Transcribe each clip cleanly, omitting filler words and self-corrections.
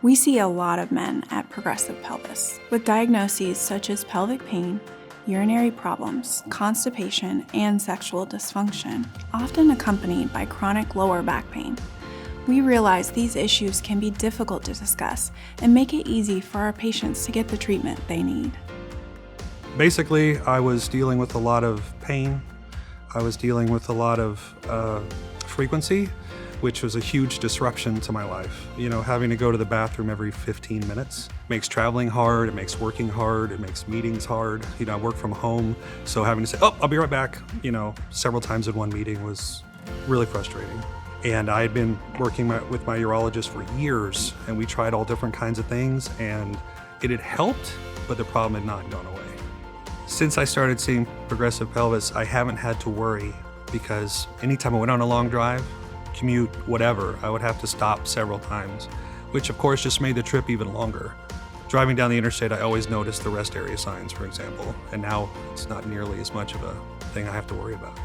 We see a lot of men at Progressive Pelvis with diagnoses such as pelvic pain, urinary problems, constipation, and sexual dysfunction, often accompanied by chronic lower back pain. We realize these issues can be difficult to discuss and make it easy for our patients to get the treatment they need. Basically, I was dealing with a lot of pain. I was dealing with a lot of frequency, which was a huge disruption to my life. Having to go to the bathroom every 15 minutes makes traveling hard, it makes working hard, it makes meetings hard. I work from home, so having to say, I'll be right back, several times in one meeting was really frustrating. And I had been working with my urologist for years, and we tried all different kinds of things, and it had helped, but the problem had not gone away. Since I started seeing Progressive Pelvis, I haven't had to worry, because anytime I went on a long drive, commute, whatever, I would have to stop several times, which of course just made the trip even longer. Driving down the interstate, I always noticed the rest area signs, for example, and now it's not nearly as much of a thing I have to worry about.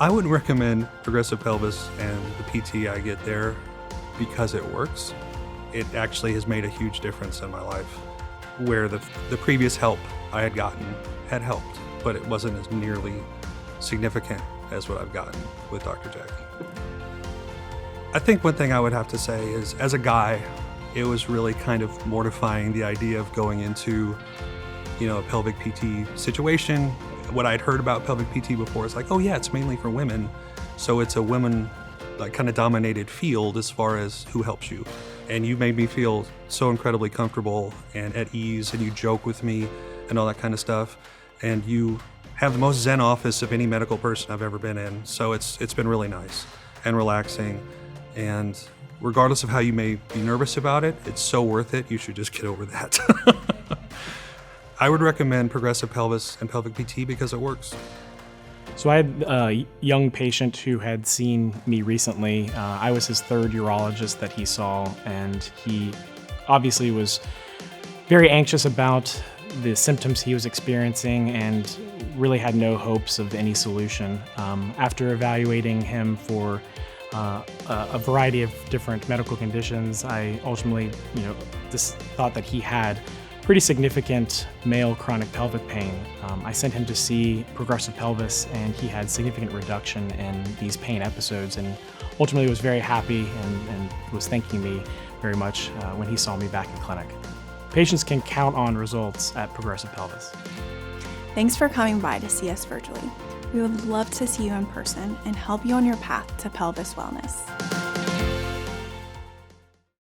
I wouldn't recommend Progressive Pelvis and the PT I get there because it works. It actually has made a huge difference in my life, where the previous help I had gotten had helped, but it wasn't as nearly significant as what I've gotten with Dr. Jackie. I think one thing I would have to say is, as a guy, it was really kind of mortifying, the idea of going into, a pelvic PT situation. What I'd heard about pelvic PT before is like, oh yeah, it's mainly for women. So it's a women kind of dominated field as far as who helps you. And you made me feel so incredibly comfortable and at ease, and you joke with me and all that kind of stuff. And you have the most zen office of any medical person I've ever been in. So it's been really nice and relaxing. And regardless of how you may be nervous about it, it's so worth it. You should just get over that. I would recommend Progressive Pelvis and Pelvic PT because it works. So I had a young patient who had seen me recently. I was his third urologist that he saw, and he obviously was very anxious about the symptoms he was experiencing and really had no hopes of any solution. After evaluating him for a variety of different medical conditions, I ultimately, just thought that he had pretty significant male chronic pelvic pain. I sent him to see Progressive Pelvis, and he had significant reduction in these pain episodes, and ultimately was very happy and was thanking me very much when he saw me back in clinic. Patients can count on results at Progressive Pelvis. Thanks for coming by to see us virtually. We would love to see you in person and help you on your path to pelvis wellness.